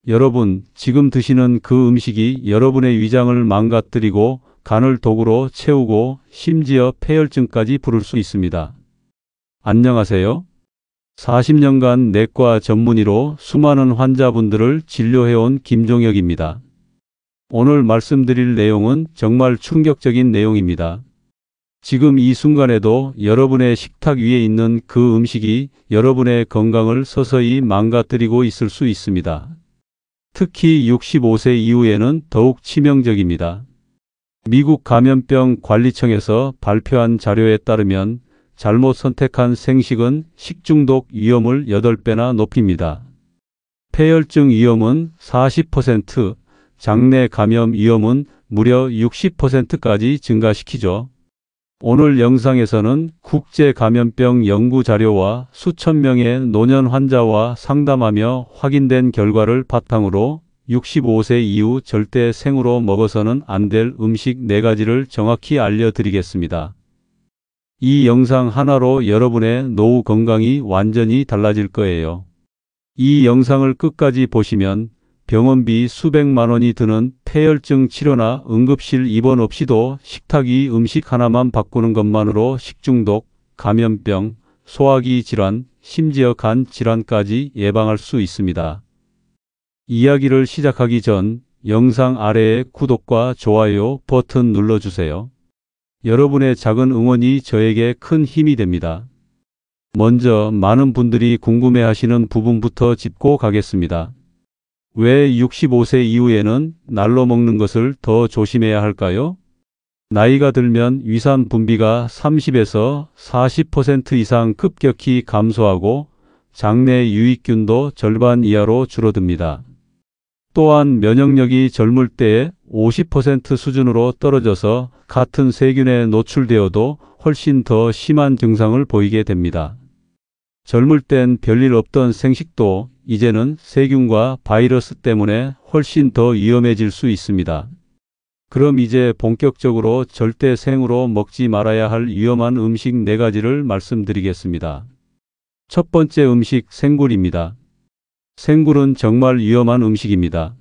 여러분, 지금 드시는 그 음식이 여러분의 위장을 망가뜨리고 간을 독으로 채우고 심지어 폐혈증까지 부를 수 있습니다. 안녕하세요. 40년간 내과 전문의로 수많은 환자분들을 진료해온 김종혁입니다. 오늘 말씀드릴 내용은 정말 충격적인 내용입니다. 지금 이 순간에도 여러분의 식탁 위에 있는 그 음식이 여러분의 건강을 서서히 망가뜨리고 있을 수 있습니다. 특히 65세 이후에는 더욱 치명적입니다. 미국 감염병 관리청에서 발표한 자료에 따르면 잘못 선택한 생식은 식중독 위험을 8배나 높입니다. 폐혈증 위험은 40%, 장내 감염 위험은 무려 60%까지 증가시키죠. 오늘 영상에서는 국제감염병 연구 자료와 수천 명의 노년 환자와 상담하며 확인된 결과를 바탕으로 65세 이후 절대 생으로 먹어서는 안 될 음식 4가지를 정확히 알려드리겠습니다. 이 영상 하나로 여러분의 노후 건강이 완전히 달라질 거예요. 이 영상을 끝까지 보시면 병원비 수백만 원이 드는 폐혈증 치료나 응급실 입원 없이도 식탁 위 음식 하나만 바꾸는 것만으로 식중독, 감염병, 소화기 질환, 심지어 간 질환까지 예방할 수 있습니다. 이야기를 시작하기 전 영상 아래에 구독과 좋아요 버튼 눌러주세요. 여러분의 작은 응원이 저에게 큰 힘이 됩니다. 먼저 많은 분들이 궁금해하시는 부분부터 짚고 가겠습니다. 왜 65세 이후에는 날로 먹는 것을 더 조심해야 할까요? 나이가 들면 위산 분비가 30에서 40% 이상 급격히 감소하고 장내 유익균도 절반 이하로 줄어듭니다. 또한 면역력이 젊을 때의 50% 수준으로 떨어져서 같은 세균에 노출되어도 훨씬 더 심한 증상을 보이게 됩니다. 젊을 땐 별일 없던 생식도 이제는 세균과 바이러스 때문에 훨씬 더 위험해질 수 있습니다. 그럼 이제 본격적으로 절대 생으로 먹지 말아야 할 위험한 음식 4가지를 말씀드리겠습니다. 첫 번째 음식 생굴입니다. 생굴은 정말 위험한 음식입니다.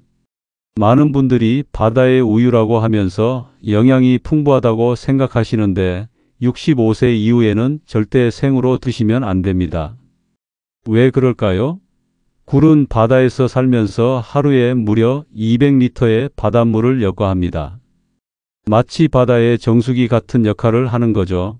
많은 분들이 바다의 우유라고 하면서 영양이 풍부하다고 생각하시는데 65세 이후에는 절대 생으로 드시면 안 됩니다. 왜 그럴까요? 굴은 바다에서 살면서 하루에 무려 200리터의 바닷물을 여과합니다. 마치 바다의 정수기 같은 역할을 하는 거죠.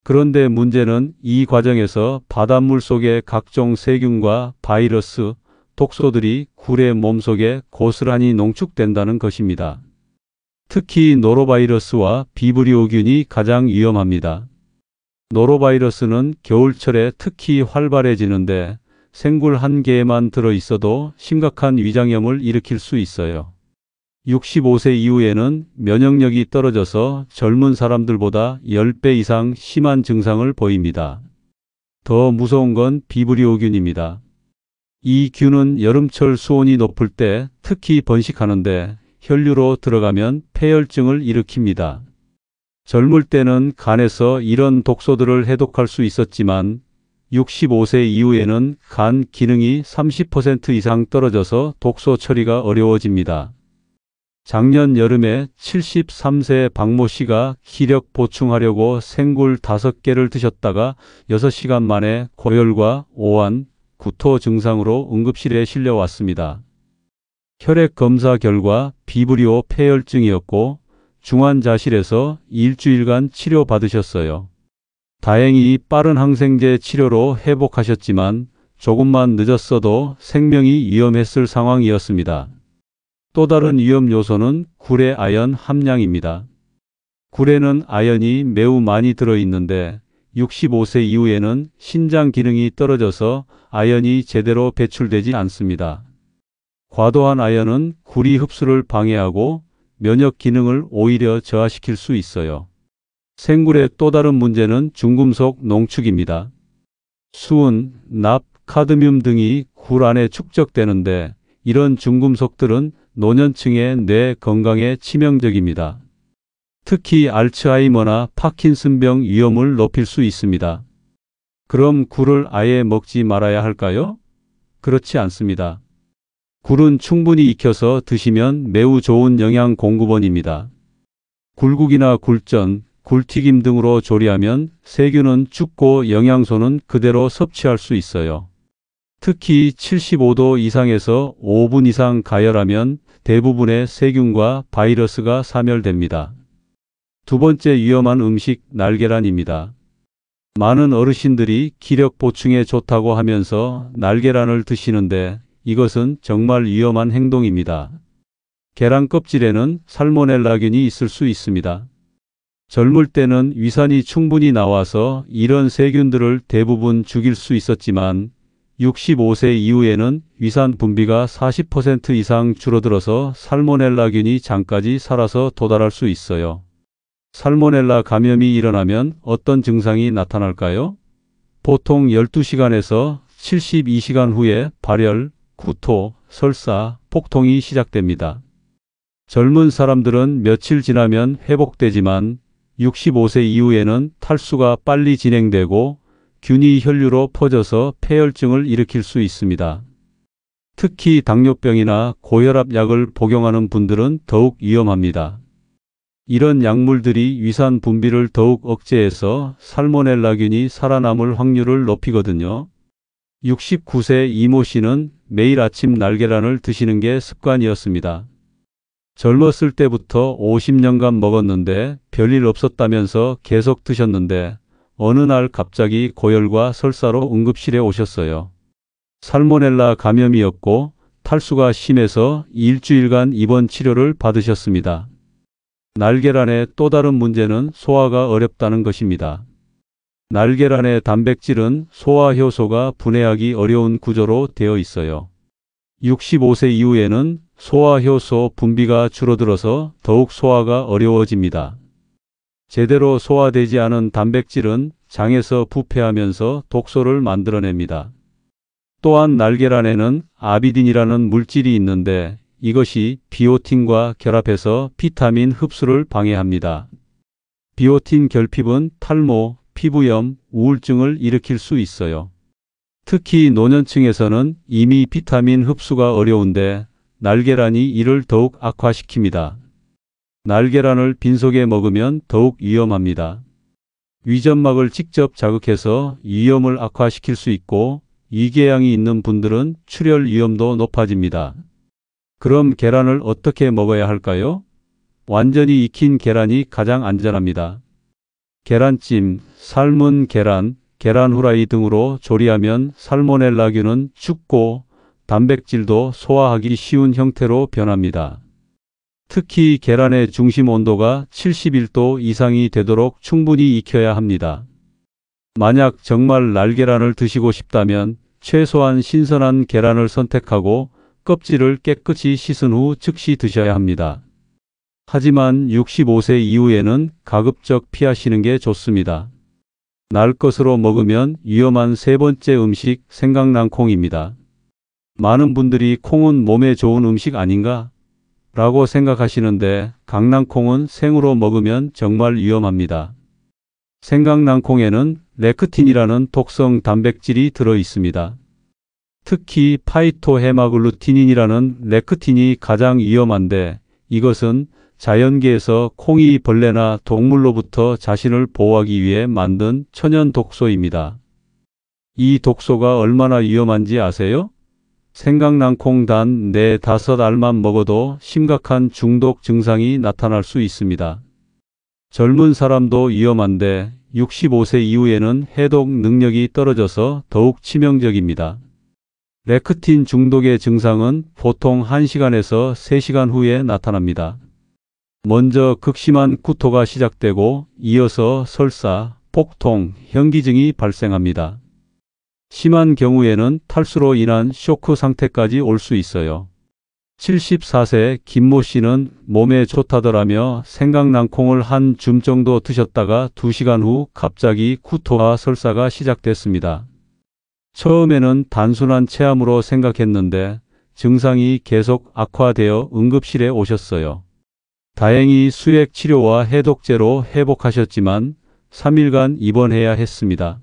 그런데 문제는 이 과정에서 바닷물 속의 각종 세균과 바이러스, 독소들이 굴의 몸속에 고스란히 농축된다는 것입니다. 특히 노로바이러스와 비브리오균이 가장 위험합니다. 노로바이러스는 겨울철에 특히 활발해지는데 생굴 한 개에만 들어있어도 심각한 위장염을 일으킬 수 있어요. 65세 이후에는 면역력이 떨어져서 젊은 사람들보다 10배 이상 심한 증상을 보입니다. 더 무서운 건 비브리오균입니다. 이 균은 여름철 수온이 높을 때 특히 번식하는데 혈류로 들어가면 폐혈증을 일으킵니다. 젊을 때는 간에서 이런 독소들을 해독할 수 있었지만 65세 이후에는 간 기능이 30% 이상 떨어져서 독소 처리가 어려워집니다. 작년 여름에 73세 박모 씨가 기력 보충하려고 생굴 5개를 드셨다가 6시간 만에 고열과 오한, 구토 증상으로 응급실에 실려왔습니다. 혈액 검사 결과 비브리오 폐혈증이었고 중환자실에서 일주일간 치료받으셨어요. 다행히 빠른 항생제 치료로 회복하셨지만 조금만 늦었어도 생명이 위험했을 상황이었습니다. 또 다른 위험 요소는 굴의 아연 함량입니다. 굴에는 아연이 매우 많이 들어있는데 65세 이후에는 신장 기능이 떨어져서 아연이 제대로 배출되지 않습니다. 과도한 아연은 굴이 흡수를 방해하고 면역 기능을 오히려 저하시킬 수 있어요. 생굴의 또 다른 문제는 중금속 농축입니다. 수은, 납, 카드뮴 등이 굴 안에 축적되는데 이런 중금속들은 노년층의 뇌 건강에 치명적입니다. 특히 알츠하이머나 파킨슨병 위험을 높일 수 있습니다. 그럼 굴을 아예 먹지 말아야 할까요? 그렇지 않습니다. 굴은 충분히 익혀서 드시면 매우 좋은 영양 공급원입니다. 굴국이나 굴전, 굴튀김 등으로 조리하면 세균은 죽고 영양소는 그대로 섭취할 수 있어요. 특히 75도 이상에서 5분 이상 가열하면 대부분의 세균과 바이러스가 사멸됩니다. 두 번째 위험한 음식, 날계란입니다. 많은 어르신들이 기력 보충에 좋다고 하면서 날계란을 드시는데 이것은 정말 위험한 행동입니다. 계란 껍질에는 살모넬라균이 있을 수 있습니다. 젊을 때는 위산이 충분히 나와서 이런 세균들을 대부분 죽일 수 있었지만 65세 이후에는 위산 분비가 40% 이상 줄어들어서 살모넬라균이 장까지 살아서 도달할 수 있어요. 살모넬라 감염이 일어나면 어떤 증상이 나타날까요? 보통 12시간에서 72시간 후에 발열, 구토, 설사, 폭통이 시작됩니다. 젊은 사람들은 며칠 지나면 회복되지만 65세 이후에는 탈수가 빨리 진행되고 균이 혈류로 퍼져서 폐혈증을 일으킬 수 있습니다. 특히 당뇨병이나 고혈압 약을 복용하는 분들은 더욱 위험합니다. 이런 약물들이 위산 분비를 더욱 억제해서 살모넬라균이 살아남을 확률을 높이거든요. 69세 이모 씨는 매일 아침 날계란을 드시는 게 습관이었습니다. 젊었을 때부터 50년간 먹었는데 별일 없었다면서 계속 드셨는데 어느 날 갑자기 고열과 설사로 응급실에 오셨어요. 살모넬라 감염이었고 탈수가 심해서 일주일간 입원 치료를 받으셨습니다. 날계란의 또 다른 문제는 소화가 어렵다는 것입니다. 날계란의 단백질은 소화 효소가 분해하기 어려운 구조로 되어 있어요. 65세 이후에는 소화 효소 분비가 줄어들어서 더욱 소화가 어려워집니다. 제대로 소화되지 않은 단백질은 장에서 부패하면서 독소를 만들어냅니다. 또한 날계란에는 아비딘이라는 물질이 있는데 이것이 비오틴과 결합해서 비타민 흡수를 방해합니다. 비오틴 결핍은 탈모, 피부염, 우울증을 일으킬 수 있어요. 특히 노년층에서는 이미 비타민 흡수가 어려운데 날계란이 이를 더욱 악화시킵니다. 날계란을 빈속에 먹으면 더욱 위험합니다. 위점막을 직접 자극해서 위염을 악화시킬 수 있고 위궤양이 있는 분들은 출혈 위험도 높아집니다. 그럼 계란을 어떻게 먹어야 할까요? 완전히 익힌 계란이 가장 안전합니다. 계란찜, 삶은 계란, 계란 후라이 등으로 조리하면 살모넬라균은 죽고 단백질도 소화하기 쉬운 형태로 변합니다. 특히 계란의 중심 온도가 71도 이상이 되도록 충분히 익혀야 합니다. 만약 정말 날계란을 드시고 싶다면 최소한 신선한 계란을 선택하고 껍질을 깨끗이 씻은 후 즉시 드셔야 합니다. 하지만 65세 이후에는 가급적 피하시는 게 좋습니다. 날 것으로 먹으면 위험한 세 번째 음식, 생강낭콩입니다. 많은 분들이 콩은 몸에 좋은 음식 아닌가? 라고 생각하시는데 강낭콩은 생으로 먹으면 정말 위험합니다. 생강낭콩에는 레크틴이라는 독성 단백질이 들어 있습니다. 특히 파이토헤마글루티닌이라는 레크틴이 가장 위험한데 이것은 자연계에서 콩이 벌레나 동물로부터 자신을 보호하기 위해 만든 천연 독소입니다. 이 독소가 얼마나 위험한지 아세요? 생강낭콩 단 4-5알만 먹어도 심각한 중독 증상이 나타날 수 있습니다. 젊은 사람도 위험한데 65세 이후에는 해독 능력이 떨어져서 더욱 치명적입니다. 레크틴 중독의 증상은 보통 1시간에서 3시간 후에 나타납니다. 먼저 극심한 구토가 시작되고 이어서 설사, 폭통, 현기증이 발생합니다. 심한 경우에는 탈수로 인한 쇼크 상태까지 올 수 있어요. 74세 김모 씨는 몸에 좋다더라며 생강낭콩을 한 줌 정도 드셨다가 2시간 후 갑자기 구토와 설사가 시작됐습니다. 처음에는 단순한 체함으로 생각했는데 증상이 계속 악화되어 응급실에 오셨어요. 다행히 수액 치료와 해독제로 회복하셨지만 3일간 입원해야 했습니다.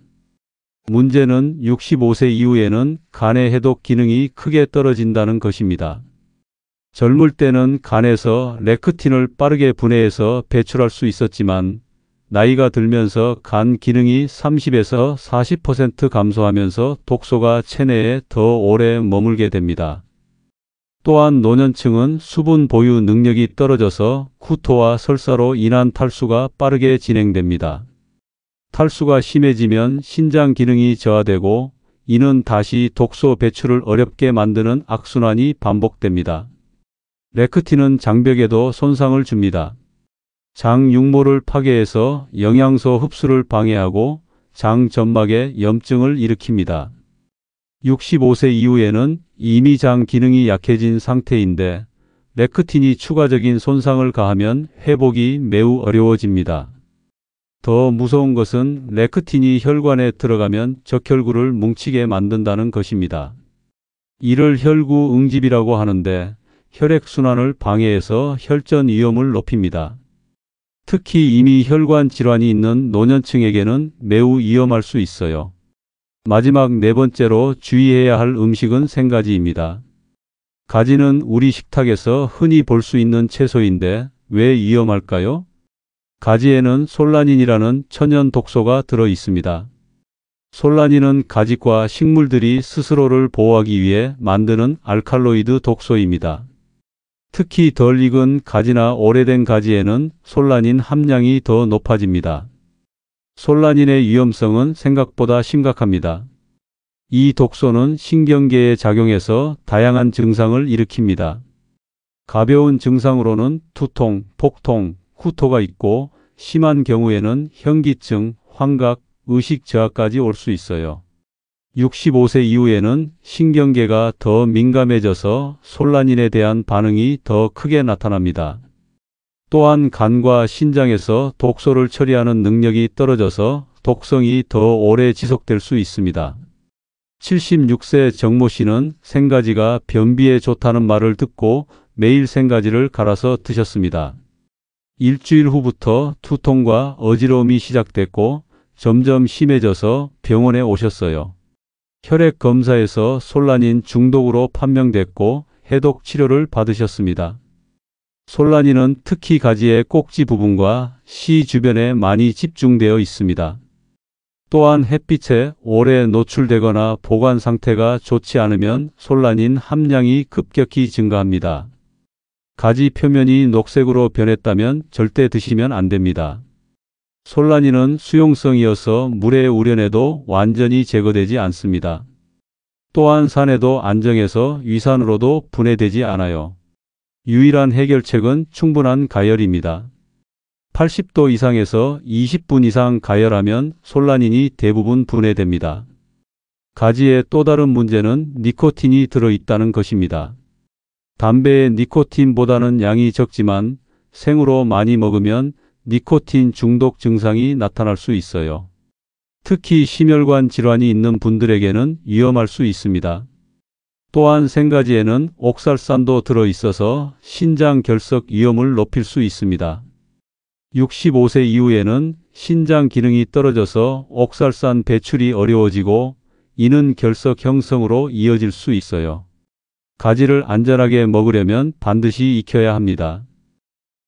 문제는 65세 이후에는 간의 해독 기능이 크게 떨어진다는 것입니다. 젊을 때는 간에서 레크틴을 빠르게 분해해서 배출할 수 있었지만 나이가 들면서 간 기능이 30에서 40% 감소하면서 독소가 체내에 더 오래 머물게 됩니다. 또한 노년층은 수분 보유 능력이 떨어져서 구토와 설사로 인한 탈수가 빠르게 진행됩니다. 탈수가 심해지면 신장 기능이 저하되고 이는 다시 독소 배출을 어렵게 만드는 악순환이 반복됩니다. 레크틴은 장벽에도 손상을 줍니다. 장 육모를 파괴해서 영양소 흡수를 방해하고 장 점막에 염증을 일으킵니다. 65세 이후에는 이미 장 기능이 약해진 상태인데 레크틴이 추가적인 손상을 가하면 회복이 매우 어려워집니다. 더 무서운 것은 레크틴이 혈관에 들어가면 적혈구를 뭉치게 만든다는 것입니다. 이를 혈구 응집이라고 하는데 혈액순환을 방해해서 혈전 위험을 높입니다. 특히 이미 혈관 질환이 있는 노년층에게는 매우 위험할 수 있어요. 마지막 네 번째로 주의해야 할 음식은 생가지입니다. 가지는 우리 식탁에서 흔히 볼 수 있는 채소인데 왜 위험할까요? 가지에는 솔라닌이라는 천연 독소가 들어 있습니다. 솔라닌은 가지과 식물들이 스스로를 보호하기 위해 만드는 알칼로이드 독소입니다. 특히 덜 익은 가지나 오래된 가지에는 솔라닌 함량이 더 높아집니다. 솔라닌의 위험성은 생각보다 심각합니다. 이 독소는 신경계에 작용해서 다양한 증상을 일으킵니다. 가벼운 증상으로는 두통, 복통, 구토가 있고 심한 경우에는 현기증, 환각, 의식 저하까지 올 수 있어요. 65세 이후에는 신경계가 더 민감해져서 솔라닌에 대한 반응이 더 크게 나타납니다. 또한 간과 신장에서 독소를 처리하는 능력이 떨어져서 독성이 더 오래 지속될 수 있습니다. 76세 정모 씨는 생가지가 변비에 좋다는 말을 듣고 매일 생가지를 갈아서 드셨습니다. 일주일 후부터 두통과 어지러움이 시작됐고 점점 심해져서 병원에 오셨어요. 혈액 검사에서 솔라닌 중독으로 판명됐고 해독 치료를 받으셨습니다. 솔라닌은 특히 가지의 꼭지 부분과 씨 주변에 많이 집중되어 있습니다. 또한 햇빛에 오래 노출되거나 보관 상태가 좋지 않으면 솔라닌 함량이 급격히 증가합니다. 가지 표면이 녹색으로 변했다면 절대 드시면 안 됩니다. 솔라닌은 수용성이어서 물에 우려내도 완전히 제거되지 않습니다. 또한 산에도 안정해서 위산으로도 분해되지 않아요. 유일한 해결책은 충분한 가열입니다. 80도 이상에서 20분 이상 가열하면 솔라닌이 대부분 분해됩니다. 가지의 또 다른 문제는 니코틴이 들어있다는 것입니다. 담배의 니코틴보다는 양이 적지만 생으로 많이 먹으면 니코틴 중독 증상이 나타날 수 있어요. 특히 심혈관 질환이 있는 분들에게는 위험할 수 있습니다. 또한 생가지에는 옥살산도 들어있어서 신장 결석 위험을 높일 수 있습니다. 65세 이후에는 신장 기능이 떨어져서 옥살산 배출이 어려워지고 이는 결석 형성으로 이어질 수 있어요. 가지를 안전하게 먹으려면 반드시 익혀야 합니다.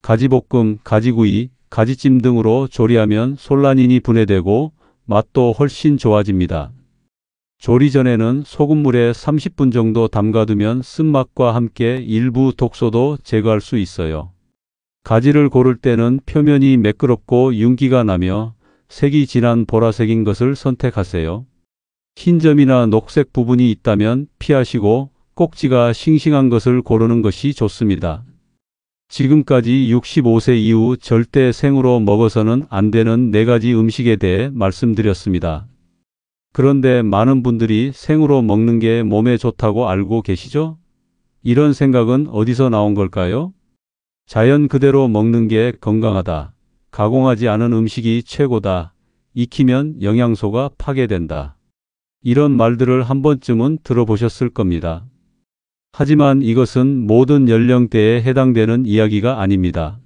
가지볶음, 가지구이, 가지찜 등으로 조리하면 솔라닌이 분해되고 맛도 훨씬 좋아집니다. 조리 전에는 소금물에 30분 정도 담가두면 쓴맛과 함께 일부 독소도 제거할 수 있어요. 가지를 고를 때는 표면이 매끄럽고 윤기가 나며 색이 진한 보라색인 것을 선택하세요. 흰 점이나 녹색 부분이 있다면 피하시고 꼭지가 싱싱한 것을 고르는 것이 좋습니다. 지금까지 65세 이후 절대 생으로 먹어서는 안 되는 4가지 음식에 대해 말씀드렸습니다. 그런데 많은 분들이 생으로 먹는 게 몸에 좋다고 알고 계시죠? 이런 생각은 어디서 나온 걸까요? 자연 그대로 먹는 게 건강하다. 가공하지 않은 음식이 최고다. 익히면 영양소가 파괴된다. 이런 말들을 한 번쯤은 들어보셨을 겁니다. 하지만 이것은 모든 연령대에 해당되는 이야기가 아닙니다.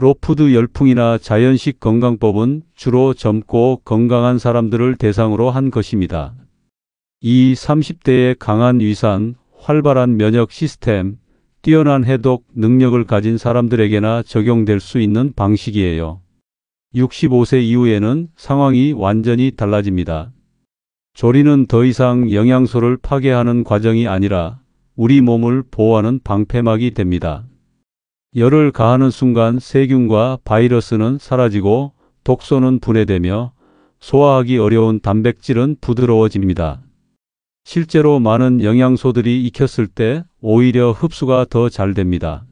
로푸드 열풍이나 자연식 건강법은 주로 젊고 건강한 사람들을 대상으로 한 것입니다. 이 30대의 강한 위산, 활발한 면역 시스템, 뛰어난 해독 능력을 가진 사람들에게나 적용될 수 있는 방식이에요. 65세 이후에는 상황이 완전히 달라집니다. 조리는 더 이상 영양소를 파괴하는 과정이 아니라 우리 몸을 보호하는 방패막이 됩니다. 열을 가하는 순간 세균과 바이러스는 사라지고 독소는 분해되며 소화하기 어려운 단백질은 부드러워집니다. 실제로 많은 영양소들이 익혔을 때 오히려 흡수가 더 잘 됩니다.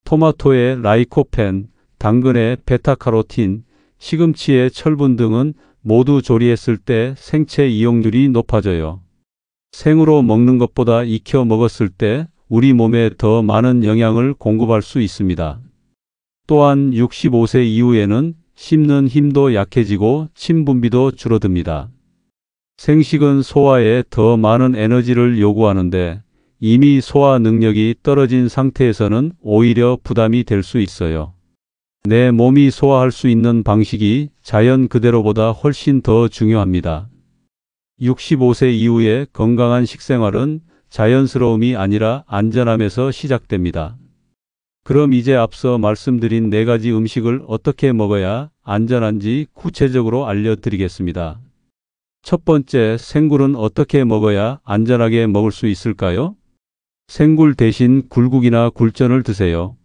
토마토의 라이코펜, 당근의 베타카로틴, 시금치의 철분 등은 모두 조리했을 때 생체 이용률이 높아져요. 생으로 먹는 것보다 익혀 먹었을 때 우리 몸에 더 많은 영양을 공급할 수 있습니다. 또한 65세 이후에는 씹는 힘도 약해지고 침 분비도 줄어듭니다. 생식은 소화에 더 많은 에너지를 요구하는데 이미 소화 능력이 떨어진 상태에서는 오히려 부담이 될 수 있어요. 내 몸이 소화할 수 있는 방식이 자연 그대로보다 훨씬 더 중요합니다. 65세 이후의 건강한 식생활은 자연스러움이 아니라 안전함에서 시작됩니다. 그럼 이제 앞서 말씀드린 4가지 음식을 어떻게 먹어야 안전한지 구체적으로 알려드리겠습니다. 첫 번째, 생굴은 어떻게 먹어야 안전하게 먹을 수 있을까요? 생굴 대신 굴국이나 굴전을 드세요.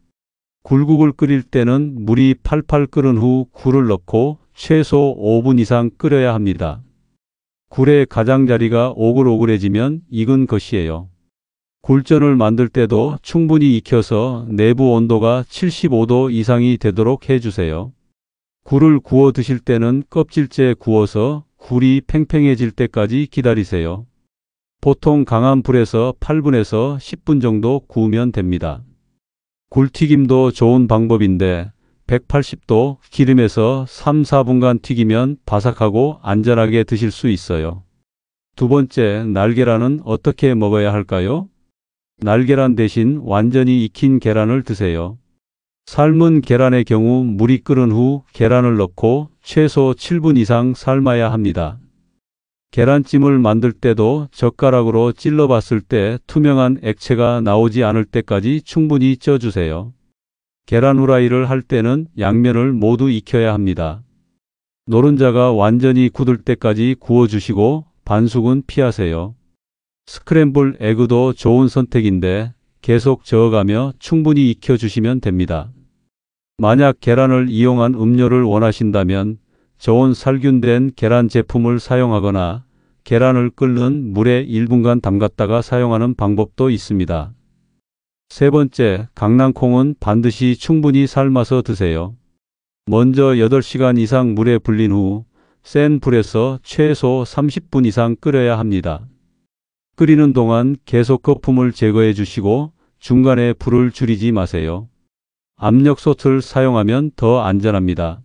굴국을 끓일 때는 물이 팔팔 끓은 후 굴을 넣고 최소 5분 이상 끓여야 합니다. 굴의 가장자리가 오글오글해지면 익은 것이에요. 굴전을 만들 때도 충분히 익혀서 내부 온도가 75도 이상이 되도록 해주세요. 굴을 구워 드실 때는 껍질째 구워서 굴이 팽팽해질 때까지 기다리세요. 보통 강한 불에서 8분에서 10분 정도 구우면 됩니다. 굴튀김도 좋은 방법인데 180도 기름에서 3, 4분간 튀기면 바삭하고 안전하게 드실 수 있어요. 두 번째, 날계란은 어떻게 먹어야 할까요? 날계란 대신 완전히 익힌 계란을 드세요. 삶은 계란의 경우 물이 끓은 후 계란을 넣고 최소 7분 이상 삶아야 합니다. 계란찜을 만들 때도 젓가락으로 찔러 봤을 때 투명한 액체가 나오지 않을 때까지 충분히 쪄주세요. 계란 후라이를 할 때는 양면을 모두 익혀야 합니다. 노른자가 완전히 굳을 때까지 구워주시고 반숙은 피하세요. 스크램블 에그도 좋은 선택인데 계속 저어가며 충분히 익혀주시면 됩니다. 만약 계란을 이용한 음료를 원하신다면 저온 살균된 계란 제품을 사용하거나 계란을 끓는 물에 1분간 담갔다가 사용하는 방법도 있습니다. 세 번째, 강낭콩은 반드시 충분히 삶아서 드세요. 먼저 8시간 이상 물에 불린 후 센 불에서 최소 30분 이상 끓여야 합니다. 끓이는 동안 계속 거품을 제거해 주시고 중간에 불을 줄이지 마세요. 압력솥을 사용하면 더 안전합니다.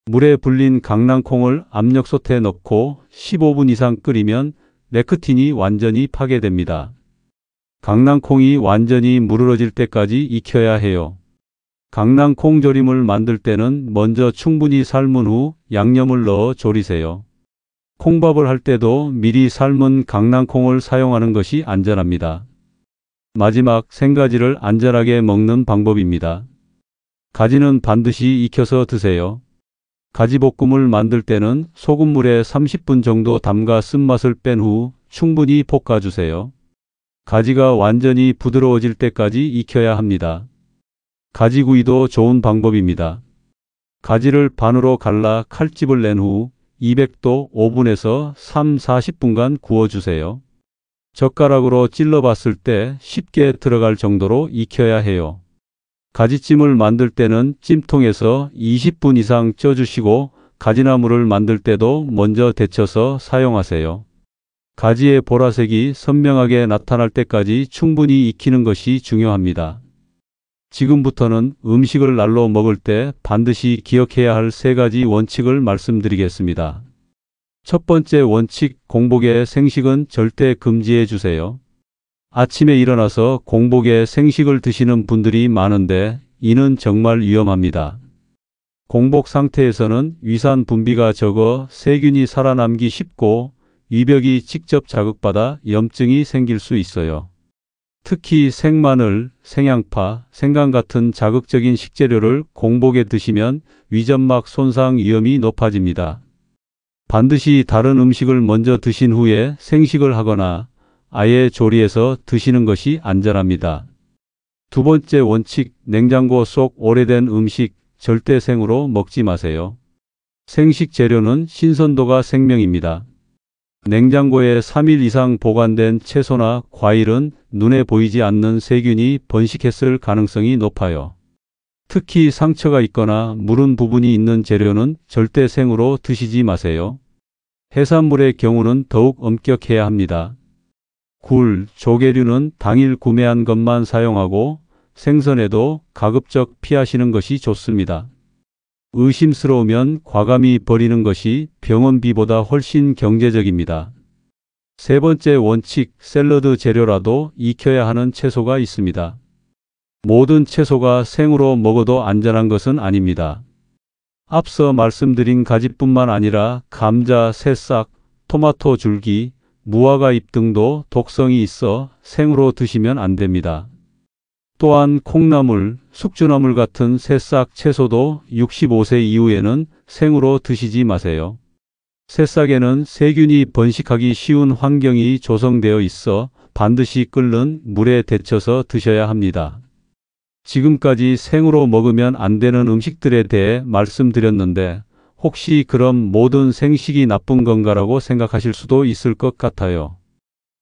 물에 불린 강낭콩을 압력솥에 넣고 15분 이상 끓이면 레크틴이 완전히 파괴됩니다. 강낭콩이 완전히 무르러질 때까지 익혀야 해요. 강낭콩 조림을 만들 때는 먼저 충분히 삶은 후 양념을 넣어 조리세요. 콩밥을 할 때도 미리 삶은 강낭콩을 사용하는 것이 안전합니다. 마지막, 생가지를 안전하게 먹는 방법입니다. 가지는 반드시 익혀서 드세요. 가지볶음을 만들 때는 소금물에 30분 정도 담가 쓴맛을 뺀 후 충분히 볶아주세요. 가지가 완전히 부드러워질 때까지 익혀야 합니다. 가지구이도 좋은 방법입니다. 가지를 반으로 갈라 칼집을 낸 후 200도 5분에서 3, 40분간 구워주세요. 젓가락으로 찔러봤을 때 쉽게 들어갈 정도로 익혀야 해요. 가지찜을 만들 때는 찜통에서 20분 이상 쪄주시고 가지나물을 만들 때도 먼저 데쳐서 사용하세요. 가지의 보라색이 선명하게 나타날 때까지 충분히 익히는 것이 중요합니다. 지금부터는 음식을 날로 먹을 때 반드시 기억해야 할 3가지 원칙을 말씀드리겠습니다. 첫 번째 원칙, 공복에 생식은 절대 금지해 주세요. 아침에 일어나서 공복에 생식을 드시는 분들이 많은데 이는 정말 위험합니다. 공복 상태에서는 위산 분비가 적어 세균이 살아남기 쉽고 위벽이 직접 자극받아 염증이 생길 수 있어요. 특히 생마늘, 생양파, 생강 같은 자극적인 식재료를 공복에 드시면 위점막 손상 위험이 높아집니다. 반드시 다른 음식을 먼저 드신 후에 생식을 하거나 아예 조리해서 드시는 것이 안전합니다. 두 번째 원칙, 냉장고 속 오래된 음식 절대 생으로 먹지 마세요. 생식 재료는 신선도가 생명입니다. 냉장고에 3일 이상 보관된 채소나 과일은 눈에 보이지 않는 세균이 번식했을 가능성이 높아요. 특히 상처가 있거나 무른 부분이 있는 재료는 절대 생으로 드시지 마세요. 해산물의 경우는 더욱 엄격해야 합니다. 굴, 조개류는 당일 구매한 것만 사용하고 생선에도 가급적 피하시는 것이 좋습니다. 의심스러우면 과감히 버리는 것이 병원비보다 훨씬 경제적입니다. 세 번째 원칙, 샐러드 재료라도 익혀야 하는 채소가 있습니다. 모든 채소가 생으로 먹어도 안전한 것은 아닙니다. 앞서 말씀드린 가지뿐만 아니라 감자, 새싹, 토마토 줄기, 무화과 잎 등도 독성이 있어 생으로 드시면 안 됩니다. 또한 콩나물, 숙주나물 같은 새싹 채소도 65세 이후에는 생으로 드시지 마세요. 새싹에는 세균이 번식하기 쉬운 환경이 조성되어 있어 반드시 끓는 물에 데쳐서 드셔야 합니다. 지금까지 생으로 먹으면 안 되는 음식들에 대해 말씀드렸는데 혹시 그럼 모든 생식이 나쁜 건가라고 생각하실 수도 있을 것 같아요.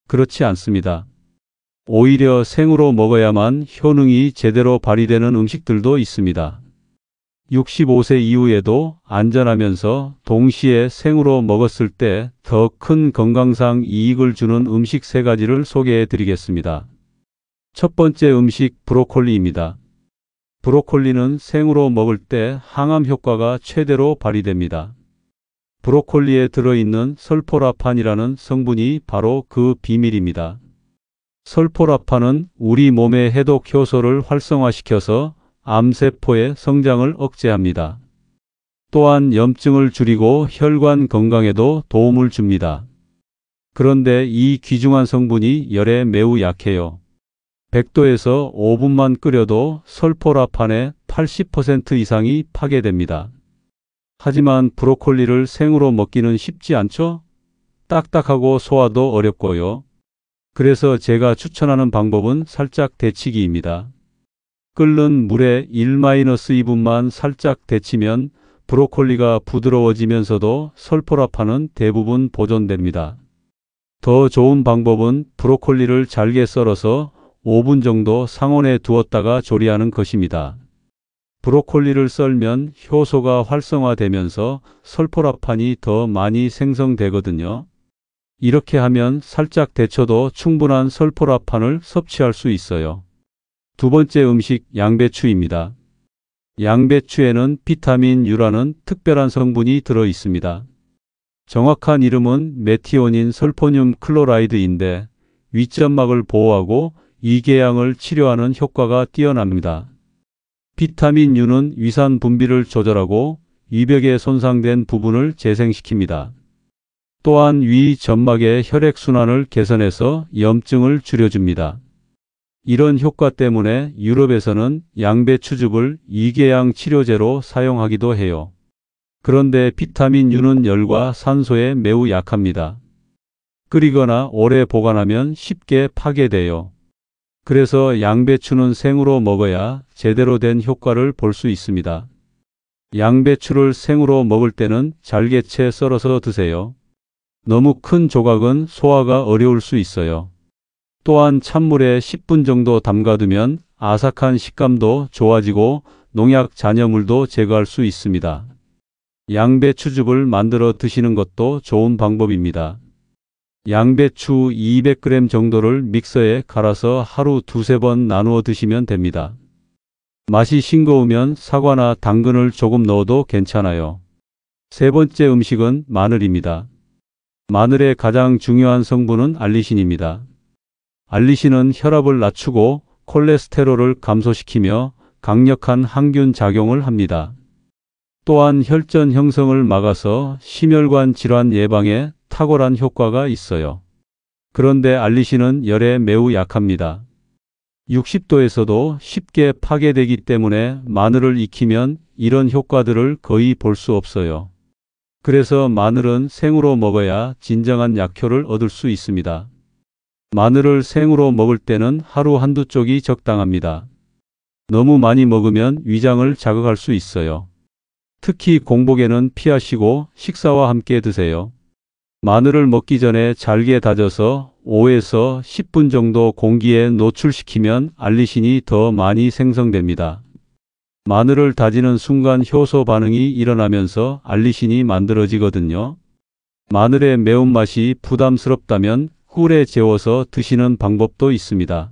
그렇지 않습니다. 오히려 생으로 먹어야만 효능이 제대로 발휘되는 음식들도 있습니다. 65세 이후에도 안전하면서 동시에 생으로 먹었을 때 더 큰 건강상 이익을 주는 음식 3가지를 소개해 드리겠습니다. 첫 번째 음식 브로콜리입니다. 브로콜리는 생으로 먹을 때 항암 효과가 최대로 발휘됩니다. 브로콜리에 들어있는 설포라판이라는 성분이 바로 그 비밀입니다. 설포라판은 우리 몸의 해독 효소를 활성화시켜서 암세포의 성장을 억제합니다. 또한 염증을 줄이고 혈관 건강에도 도움을 줍니다. 그런데 이 귀중한 성분이 열에 매우 약해요. 100도에서 5분만 끓여도 설포라판의 80% 이상이 파괴됩니다. 하지만 브로콜리를 생으로 먹기는 쉽지 않죠? 딱딱하고 소화도 어렵고요. 그래서 제가 추천하는 방법은 살짝 데치기입니다. 끓는 물에 1-2분만 살짝 데치면 브로콜리가 부드러워지면서도 설포라판은 대부분 보존됩니다. 더 좋은 방법은 브로콜리를 잘게 썰어서 5분 정도 상온에 두었다가 조리하는 것입니다. 브로콜리를 썰면 효소가 활성화되면서 설포라판이 더 많이 생성되거든요. 이렇게 하면 살짝 데쳐도 충분한 설포라판을 섭취할 수 있어요. 두 번째 음식, 양배추입니다. 양배추에는 비타민 U라는 특별한 성분이 들어 있습니다. 정확한 이름은 메티오닌 설포늄 클로라이드인데 위점막을 보호하고 위궤양을 치료하는 효과가 뛰어납니다. 비타민 U는 위산 분비를 조절하고 위벽에 손상된 부분을 재생시킵니다. 또한 위 점막의 혈액순환을 개선해서 염증을 줄여줍니다. 이런 효과 때문에 유럽에서는 양배추즙을 위궤양 치료제로 사용하기도 해요. 그런데 비타민 U는 열과 산소에 매우 약합니다. 끓이거나 오래 보관하면 쉽게 파괴돼요. 그래서 양배추는 생으로 먹어야 제대로 된 효과를 볼 수 있습니다. 양배추를 생으로 먹을 때는 잘게 채 썰어서 드세요. 너무 큰 조각은 소화가 어려울 수 있어요. 또한 찬물에 10분 정도 담가두면 아삭한 식감도 좋아지고 농약 잔여물도 제거할 수 있습니다. 양배추즙을 만들어 드시는 것도 좋은 방법입니다. 양배추 200g 정도를 믹서에 갈아서 하루 2-3번 나누어 드시면 됩니다. 맛이 싱거우면 사과나 당근을 조금 넣어도 괜찮아요. 세 번째 음식은 마늘입니다. 마늘의 가장 중요한 성분은 알리신입니다. 알리신은 혈압을 낮추고 콜레스테롤을 감소시키며 강력한 항균 작용을 합니다. 또한 혈전 형성을 막아서 심혈관 질환 예방에 탁월한 효과가 있어요. 그런데 알리신은 열에 매우 약합니다. 60도에서도 쉽게 파괴되기 때문에 마늘을 익히면 이런 효과들을 거의 볼 수 없어요. 그래서 마늘은 생으로 먹어야 진정한 약효를 얻을 수 있습니다. 마늘을 생으로 먹을 때는 하루 한두 쪽이 적당합니다. 너무 많이 먹으면 위장을 자극할 수 있어요. 특히 공복에는 피하시고 식사와 함께 드세요. 마늘을 먹기 전에 잘게 다져서 5에서 10분 정도 공기에 노출시키면 알리신이 더 많이 생성됩니다. 마늘을 다지는 순간 효소 반응이 일어나면서 알리신이 만들어지거든요. 마늘의 매운맛이 부담스럽다면 꿀에 재워서 드시는 방법도 있습니다.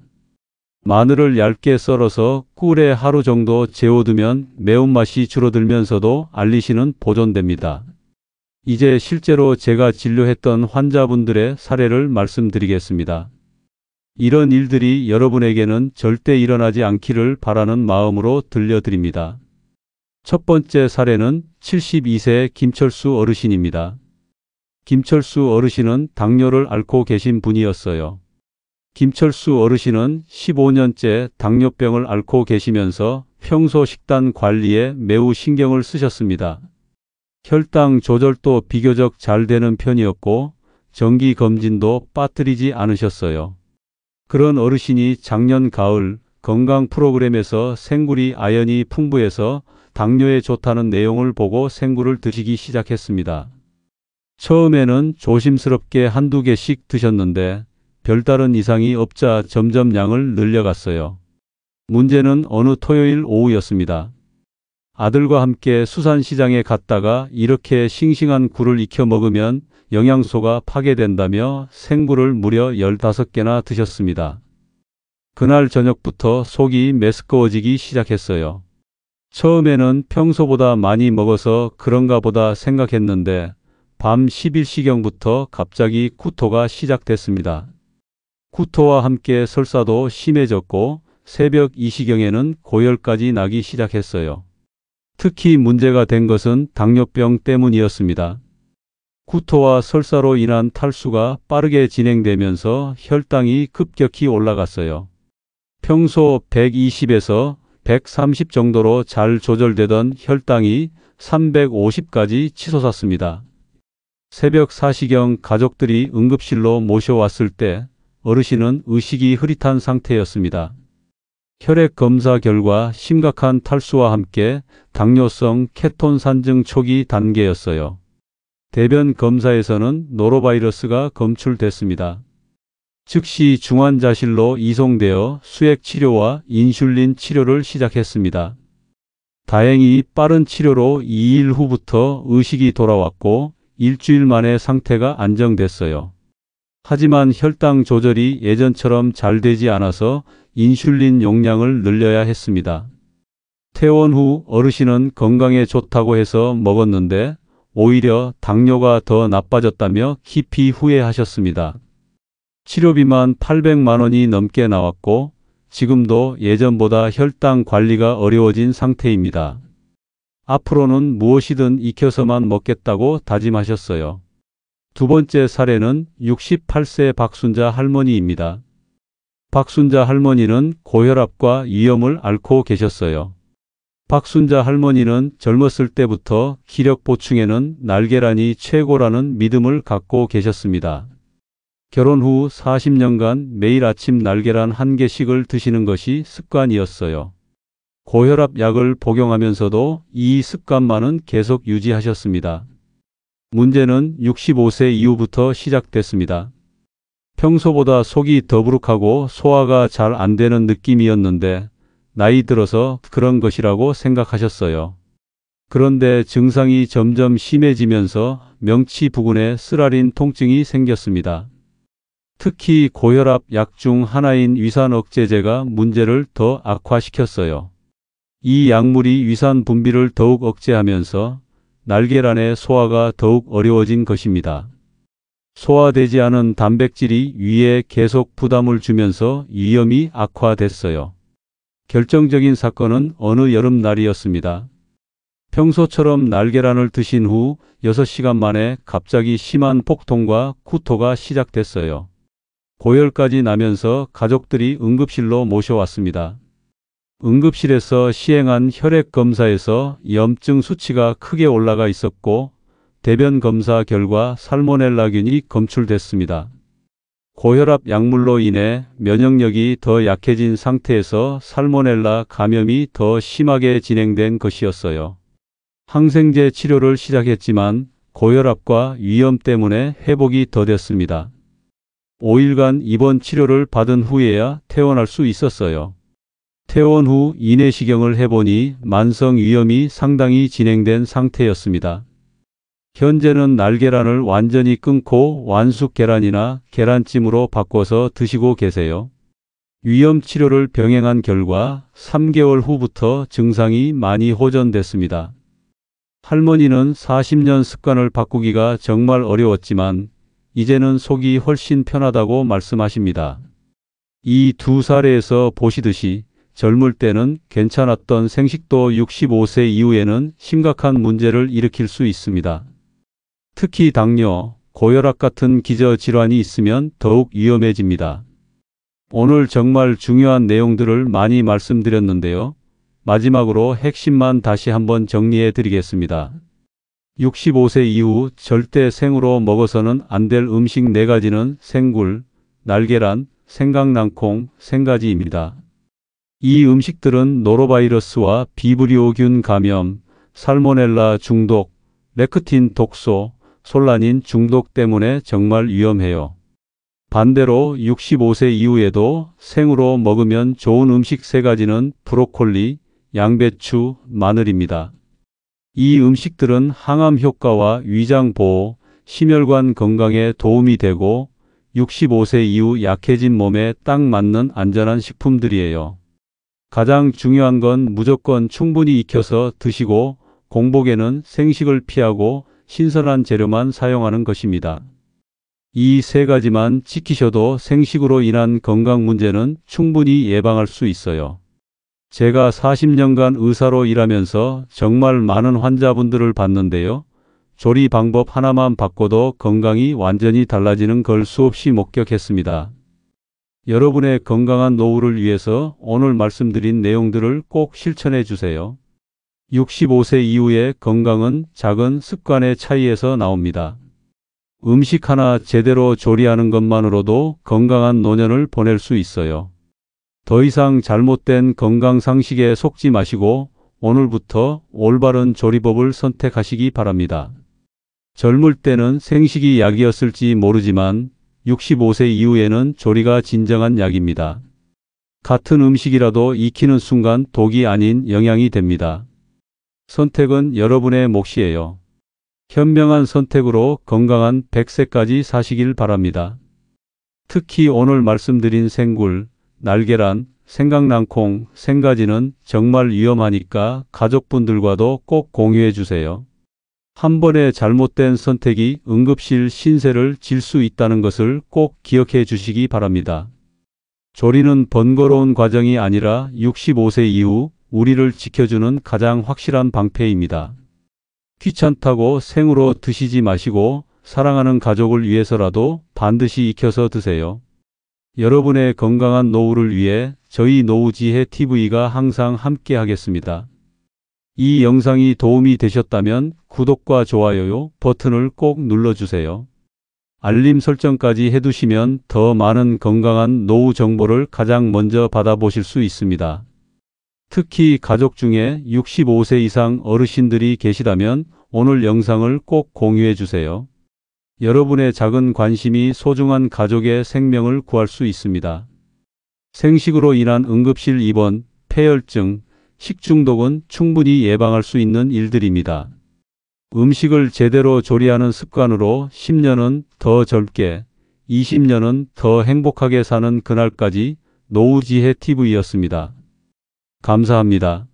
마늘을 얇게 썰어서 꿀에 하루 정도 재워두면 매운맛이 줄어들면서도 알리신은 보존됩니다. 이제 실제로 제가 진료했던 환자분들의 사례를 말씀드리겠습니다. 이런 일들이 여러분에게는 절대 일어나지 않기를 바라는 마음으로 들려드립니다. 첫 번째 사례는 72세 김철수 어르신입니다. 김철수 어르신은 당뇨를 앓고 계신 분이었어요. 김철수 어르신은 15년째 당뇨병을 앓고 계시면서 평소 식단 관리에 매우 신경을 쓰셨습니다. 혈당 조절도 비교적 잘 되는 편이었고 정기 검진도 빠뜨리지 않으셨어요. 그런 어르신이 작년 가을 건강 프로그램에서 생굴이 아연이 풍부해서 당뇨에 좋다는 내용을 보고 생굴을 드시기 시작했습니다. 처음에는 조심스럽게 한두 개씩 드셨는데 별다른 이상이 없자 점점 양을 늘려갔어요. 문제는 어느 토요일 오후였습니다. 아들과 함께 수산시장에 갔다가 이렇게 싱싱한 굴을 익혀 먹으면 영양소가 파괴된다며 생굴을 무려 15개나 드셨습니다. 그날 저녁부터 속이 메스꺼워지기 시작했어요. 처음에는 평소보다 많이 먹어서 그런가 보다 생각했는데 밤 11시경부터 갑자기 구토가 시작됐습니다. 구토와 함께 설사도 심해졌고 새벽 2시경에는 고열까지 나기 시작했어요. 특히 문제가 된 것은 당뇨병 때문이었습니다. 구토와 설사로 인한 탈수가 빠르게 진행되면서 혈당이 급격히 올라갔어요. 평소 120에서 130 정도로 잘 조절되던 혈당이 350까지 치솟았습니다. 새벽 4시경 가족들이 응급실로 모셔왔을 때 어르신은 의식이 흐릿한 상태였습니다. 혈액 검사 결과 심각한 탈수와 함께 당뇨성 케톤 산증 초기 단계였어요. 대변 검사에서는 노로바이러스가 검출됐습니다. 즉시 중환자실로 이송되어 수액 치료와 인슐린 치료를 시작했습니다. 다행히 빠른 치료로 2일 후부터 의식이 돌아왔고 일주일 만에 상태가 안정됐어요. 하지만 혈당 조절이 예전처럼 잘 되지 않아서 인슐린 용량을 늘려야 했습니다. 퇴원 후 어르신은 건강에 좋다고 해서 먹었는데 오히려 당뇨가 더 나빠졌다며 깊이 후회하셨습니다. 치료비만 800만 원이 넘게 나왔고 지금도 예전보다 혈당 관리가 어려워진 상태입니다. 앞으로는 무엇이든 익혀서만 먹겠다고 다짐하셨어요. 두 번째 사례는 68세 박순자 할머니입니다. 박순자 할머니는 고혈압과 위염을 앓고 계셨어요. 박순자 할머니는 젊었을 때부터 기력 보충에는 날계란이 최고라는 믿음을 갖고 계셨습니다. 결혼 후 40년간 매일 아침 날계란 1개씩을 드시는 것이 습관이었어요. 고혈압 약을 복용하면서도 이 습관만은 계속 유지하셨습니다. 문제는 65세 이후부터 시작됐습니다. 평소보다 속이 더부룩하고 소화가 잘 안 되는 느낌이었는데 나이 들어서 그런 것이라고 생각하셨어요. 그런데 증상이 점점 심해지면서 명치 부근에 쓰라린 통증이 생겼습니다. 특히 고혈압 약 중 하나인 위산 억제제가 문제를 더 악화시켰어요. 이 약물이 위산 분비를 더욱 억제하면서 날계란의 소화가 더욱 어려워진 것입니다. 소화되지 않은 단백질이 위에 계속 부담을 주면서 위염이 악화됐어요. 결정적인 사건은 어느 여름날이었습니다. 평소처럼 날계란을 드신 후 6시간 만에 갑자기 심한 복통과 구토가 시작됐어요. 고열까지 나면서 가족들이 응급실로 모셔왔습니다. 응급실에서 시행한 혈액 검사에서 염증 수치가 크게 올라가 있었고 대변 검사 결과 살모넬라균이 검출됐습니다. 고혈압 약물로 인해 면역력이 더 약해진 상태에서 살모넬라 감염이 더 심하게 진행된 것이었어요. 항생제 치료를 시작했지만 고혈압과 위염 때문에 회복이 더뎠습니다. 5일간 입원 치료를 받은 후에야 퇴원할 수 있었어요. 퇴원 후 인내시경을 해보니 만성 위염이 상당히 진행된 상태였습니다. 현재는 날계란을 완전히 끊고 완숙 계란이나 계란찜으로 바꿔서 드시고 계세요. 위염 치료를 병행한 결과 3개월 후부터 증상이 많이 호전됐습니다. 할머니는 40년 습관을 바꾸기가 정말 어려웠지만 이제는 속이 훨씬 편하다고 말씀하십니다. 이 두 사례에서 보시듯이 젊을 때는 괜찮았던 생식도 65세 이후에는 심각한 문제를 일으킬 수 있습니다. 특히 당뇨, 고혈압 같은 기저질환이 있으면 더욱 위험해집니다. 오늘 정말 중요한 내용들을 많이 말씀드렸는데요. 마지막으로 핵심만 다시 한번 정리해 드리겠습니다. 65세 이후 절대 생으로 먹어서는 안 될 음식 4가지는 생굴, 날계란, 생강낭콩, 생가지입니다. 이 음식들은 노로바이러스와 비브리오균 감염, 살모넬라 중독, 레크틴 독소, 솔라닌 중독 때문에 정말 위험해요. 반대로 65세 이후에도 생으로 먹으면 좋은 음식 3가지는 브로콜리, 양배추, 마늘입니다. 이 음식들은 항암 효과와 위장 보호, 심혈관 건강에 도움이 되고 65세 이후 약해진 몸에 딱 맞는 안전한 식품들이에요. 가장 중요한 건 무조건 충분히 익혀서 드시고 공복에는 생식을 피하고 신선한 재료만 사용하는 것입니다. 이 3가지만 지키셔도 생식으로 인한 건강 문제는 충분히 예방할 수 있어요. 제가 40년간 의사로 일하면서 정말 많은 환자분들을 봤는데요. 조리 방법 하나만 바꿔도 건강이 완전히 달라지는 걸 수없이 목격했습니다. 여러분의 건강한 노후를 위해서 오늘 말씀드린 내용들을 꼭 실천해 주세요. 65세 이후의 건강은 작은 습관의 차이에서 나옵니다. 음식 하나 제대로 조리하는 것만으로도 건강한 노년을 보낼 수 있어요. 더 이상 잘못된 건강 상식에 속지 마시고 오늘부터 올바른 조리법을 선택하시기 바랍니다. 젊을 때는 생식이 약이었을지 모르지만 65세 이후에는 조리가 진정한 약입니다. 같은 음식이라도 익히는 순간 독이 아닌 영양이 됩니다. 선택은 여러분의 몫이에요. 현명한 선택으로 건강한 100세까지 사시길 바랍니다. 특히 오늘 말씀드린 생굴, 날계란, 생강낭콩, 생가지는 정말 위험하니까 가족분들과도 꼭 공유해 주세요. 한 번의 잘못된 선택이 응급실 신세를 질 수 있다는 것을 꼭 기억해 주시기 바랍니다. 조리는 번거로운 과정이 아니라 65세 이후 우리를 지켜주는 가장 확실한 방패입니다. 귀찮다고 생으로 드시지 마시고 사랑하는 가족을 위해서라도 반드시 익혀서 드세요. 여러분의 건강한 노후를 위해 저희 노후지혜 TV가 항상 함께 하겠습니다. 이 영상이 도움이 되셨다면 구독과 좋아요 버튼을 꼭 눌러주세요. 알림 설정까지 해두시면 더 많은 건강한 노후 정보를 가장 먼저 받아보실 수 있습니다. 특히 가족 중에 65세 이상 어르신들이 계시다면 오늘 영상을 꼭 공유해 주세요. 여러분의 작은 관심이 소중한 가족의 생명을 구할 수 있습니다. 생식으로 인한 응급실 입원, 폐혈증, 식중독은 충분히 예방할 수 있는 일들입니다. 음식을 제대로 조리하는 습관으로 10년은 더 젊게, 20년은 더 행복하게 사는 그날까지 노후지혜 TV였습니다. 감사합니다.